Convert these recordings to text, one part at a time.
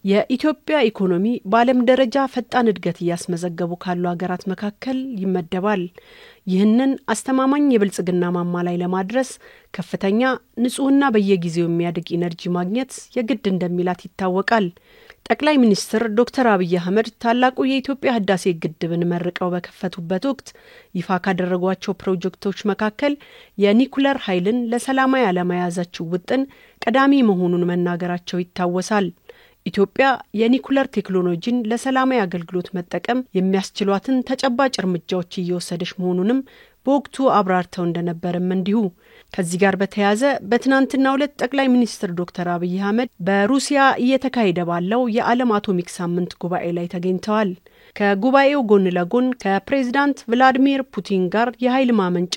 የኢትዮጵያ ኢኮኖሚ በዓለም ደረጃ ፈጣን እድገት ያስመዘገቡ ካሉ ሀገራት መካከል ይመደባል። ይህንን አስተማማኝ የብልጽግና ማማ ላይ ለማድረስ ከፍተኛ ንጹህና በየጊዜው የሚያድግ ኢነርጂ ማግኘት የግድ እንደሚላት ይታወቃል። ጠቅላይ ሚኒስትር ዶክተር አብይ አህመድ ታላቁ የኢትዮጵያ ህዳሴ ግድብን መርቀው በከፈቱበት ወቅት ይፋ ካደረጓቸው ፕሮጀክቶች መካከል የኒኩለር ኃይልን ለሰላማዊ ዓላማ ያዛችው ውጥን ቀዳሚ መሆኑን መናገራቸው ይታወሳል። ኢትዮጵያ የኒኩለር ቴክኖሎጂን ለሰላማዊ አገልግሎት መጠቀም የሚያስችሏትን ተጨባጭ እርምጃዎች እየወሰደች መሆኑንም በወቅቱ አብራርተው እንደነበርም እንዲሁ። ከዚህ ጋር በተያያዘ በትናንትናው ዕለት ጠቅላይ ሚኒስትር ዶክተር አብይ አህመድ በሩሲያ እየተካሄደ ባለው የዓለም አቶሚክ ሳምንት ጉባኤ ላይ ተገኝተዋል። ከጉባኤው ጎን ለጎን ከፕሬዝዳንት ቭላዲሚር ፑቲን ጋር የኃይል ማመንጫ፣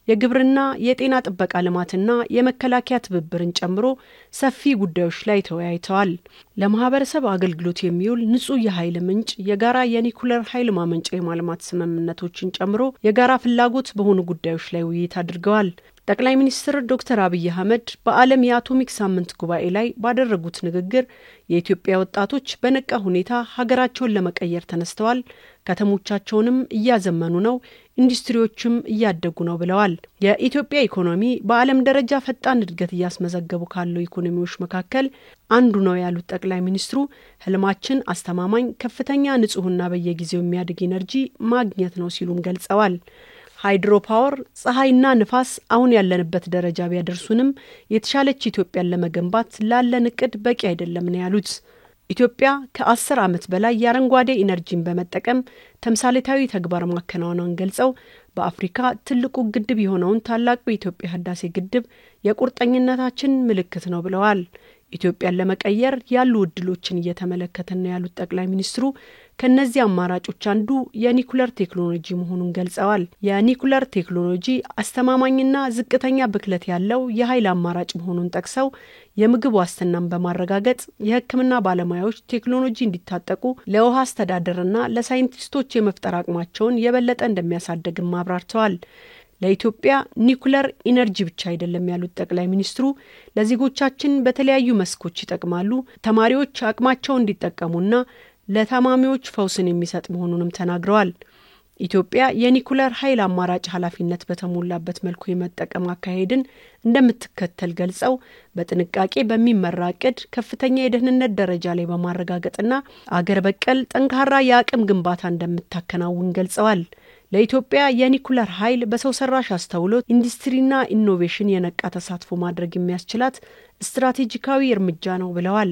የግብርና፣ የጤና ጥበቃ ልማትና የመከላከያ ትብብርን ጨምሮ ሰፊ ጉዳዮች ላይ ተወያይተዋል። ለማህበረሰብ አገልግሎት የሚውል ንጹህ የኃይል ምንጭ፣ የጋራ የኒኩለር ኃይል ማመንጫ የማልማት ስምምነቶችን ጨምሮ የጋራ ፍላጎት በሆኑ ጉዳዮች ላይ ውይይት አድርገዋል። ጠቅላይ ሚኒስትር ዶክተር አብይ አህመድ በዓለም የአቶሚክ ሳምንት ጉባኤ ላይ ባደረጉት ንግግር የኢትዮጵያ ወጣቶች በነቃ ሁኔታ ሀገራቸውን ለመቀየር ተነስተዋል፣ ከተሞቻቸውንም እያዘመኑ ነው፣ ኢንዱስትሪዎችም እያደጉ ነው ብለዋል። የኢትዮጵያ ኢኮኖሚ በዓለም ደረጃ ፈጣን እድገት እያስመዘገቡ ካሉ ኢኮኖሚዎች መካከል አንዱ ነው ያሉት ጠቅላይ ሚኒስትሩ ህልማችን አስተማማኝ፣ ከፍተኛ ንጹህና በየጊዜው የሚያድግ ኢነርጂ ማግኘት ነው ሲሉም ገልጸዋል። ሃይድሮ ፓወር፣ ፀሐይና ንፋስ አሁን ያለንበት ደረጃ ቢያደርሱንም የተሻለች ኢትዮጵያን ለመገንባት ላለን እቅድ በቂ አይደለም ነው ያሉት። ኢትዮጵያ ከ10 ዓመት በላይ የአረንጓዴ ኢነርጂን በመጠቀም ተምሳሌታዊ ተግባር ማከናወኗን ገልጸው በአፍሪካ ትልቁ ግድብ የሆነውን ታላቁ የኢትዮጵያ ህዳሴ ግድብ የቁርጠኝነታችን ምልክት ነው ብለዋል። ኢትዮጵያን ለመቀየር ያሉ እድሎችን እየተመለከተን ነው ያሉት ጠቅላይ ሚኒስትሩ ከነዚህ አማራጮች አንዱ የኒኩለር ቴክኖሎጂ መሆኑን ገልጸዋል። የኒኩለር ቴክኖሎጂ አስተማማኝና ዝቅተኛ ብክለት ያለው የኃይል አማራጭ መሆኑን ጠቅሰው የምግብ ዋስትናን በማረጋገጥ የሕክምና ባለሙያዎች ቴክኖሎጂ እንዲታጠቁ ለውሃ አስተዳደርና ለሳይንቲስቶች የመፍጠር አቅማቸውን የበለጠ እንደሚያሳድግም አብራርተዋል። ለኢትዮጵያ ኒኩለር ኢነርጂ ብቻ አይደለም ያሉት ጠቅላይ ሚኒስትሩ ለዜጎቻችን በተለያዩ መስኮች ይጠቅማሉ፣ ተማሪዎች አቅማቸውን እንዲጠቀሙና ለታማሚዎች ፈውስን የሚሰጥ መሆኑንም ተናግረዋል። ኢትዮጵያ የኒኩለር ኃይል አማራጭ ኃላፊነት በተሞላበት መልኩ የመጠቀም አካሄድን እንደምትከተል ገልጸው በጥንቃቄ በሚመራ እቅድ ከፍተኛ የደህንነት ደረጃ ላይ በማረጋገጥና አገር በቀል ጠንካራ የአቅም ግንባታ እንደምታከናውን ገልጸዋል። ለኢትዮጵያ የኒኩለር ኃይል በሰው ሰራሽ አስተውሎት ኢንዱስትሪና ኢኖቬሽን የነቃ ተሳትፎ ማድረግ የሚያስችላት ስትራቴጂካዊ እርምጃ ነው ብለዋል።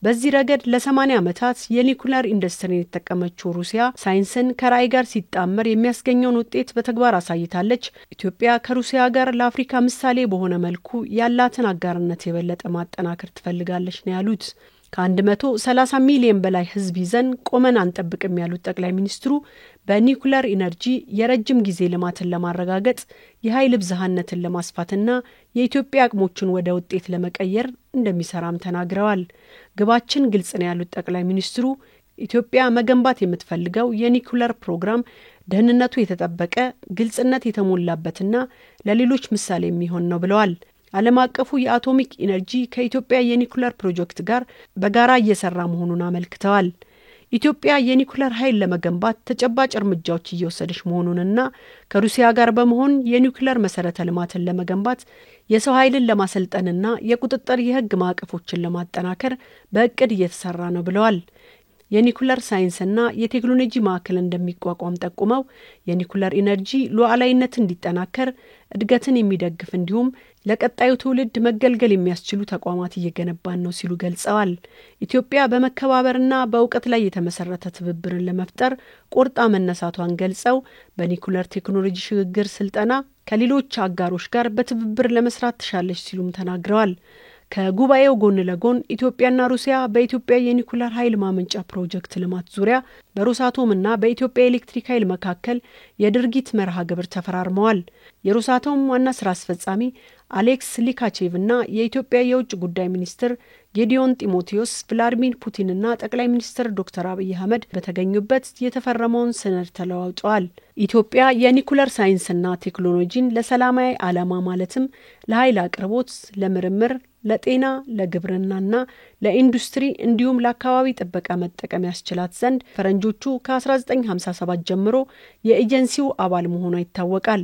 በዚህ ረገድ ለ80 ዓመታት የኒኩለር ኢንዱስትሪን የተጠቀመችው ሩሲያ ሳይንስን ከራዕይ ጋር ሲጣመር የሚያስገኘውን ውጤት በተግባር አሳይታለች። ኢትዮጵያ ከሩሲያ ጋር ለአፍሪካ ምሳሌ በሆነ መልኩ ያላትን አጋርነት የበለጠ ማጠናከር ትፈልጋለች ነው ያሉት። ከ130 ሚሊዮን በላይ ህዝብ ይዘን ቆመን አንጠብቅም ያሉት ጠቅላይ ሚኒስትሩ በኒኩለር ኢነርጂ የረጅም ጊዜ ልማትን ለማረጋገጥ የኃይል ብዝሃነትን ለማስፋትና የኢትዮጵያ አቅሞችን ወደ ውጤት ለመቀየር እንደሚሰራም ተናግረዋል። ግባችን ግልጽ ነው ያሉት ጠቅላይ ሚኒስትሩ ኢትዮጵያ መገንባት የምትፈልገው የኒኩለር ፕሮግራም ደህንነቱ የተጠበቀ፣ ግልጽነት የተሞላበትና ለሌሎች ምሳሌ የሚሆን ነው ብለዋል። ዓለም አቀፉ የአቶሚክ ኢነርጂ ከኢትዮጵያ የኒኩለር ፕሮጀክት ጋር በጋራ እየሰራ መሆኑን አመልክተዋል። ኢትዮጵያ የኒኩለር ኃይል ለመገንባት ተጨባጭ እርምጃዎች እየወሰደች መሆኑንና ከሩሲያ ጋር በመሆን የኒኩለር መሰረተ ልማትን ለመገንባት የሰው ኃይልን ለማሰልጠንና የቁጥጥር የህግ ማዕቀፎችን ለማጠናከር በእቅድ እየተሰራ ነው ብለዋል። የኒኩለር ሳይንስና የቴክኖሎጂ ማዕከል እንደሚቋቋም ጠቁመው የኒኩለር ኢነርጂ ሉዓላዊነት እንዲጠናከር እድገትን የሚደግፍ እንዲሁም ለቀጣዩ ትውልድ መገልገል የሚያስችሉ ተቋማት እየገነባን ነው ሲሉ ገልጸዋል። ኢትዮጵያ በመከባበርና በእውቀት ላይ የተመሰረተ ትብብርን ለመፍጠር ቆርጣ መነሳቷን ገልጸው በኒኩለር ቴክኖሎጂ ሽግግር ስልጠና ከሌሎች አጋሮች ጋር በትብብር ለመስራት ትሻለች ሲሉም ተናግረዋል። ከጉባኤው ጎን ለጎን ኢትዮጵያና ሩሲያ በኢትዮጵያ የኒኩለር ኃይል ማመንጫ ፕሮጀክት ልማት ዙሪያ በሮሳቶምና በኢትዮጵያ ኤሌክትሪክ ኃይል መካከል የድርጊት መርሃ ግብር ተፈራርመዋል። የሮሳቶም ዋና ስራ አስፈጻሚ አሌክስ ሊካቼቭና የኢትዮጵያ የውጭ ጉዳይ ሚኒስትር ጌዲዮን ጢሞቴዎስ ቭላድሚር ፑቲንና ጠቅላይ ሚኒስትር ዶክተር አብይ አህመድ በተገኙበት የተፈረመውን ሰነድ ተለዋውጠዋል። ኢትዮጵያ የኒኩለር ሳይንስና ቴክኖሎጂን ለሰላማዊ ዓላማ ማለትም ለኃይል አቅርቦት፣ ለምርምር፣ ለጤና፣ ለግብርናና ለኢንዱስትሪ እንዲሁም ለአካባቢ ጥበቃ መጠቀም ያስችላት ዘንድ ፈረንጆቹ ከ1957 ጀምሮ የኤጀንሲው አባል መሆኗ ይታወቃል።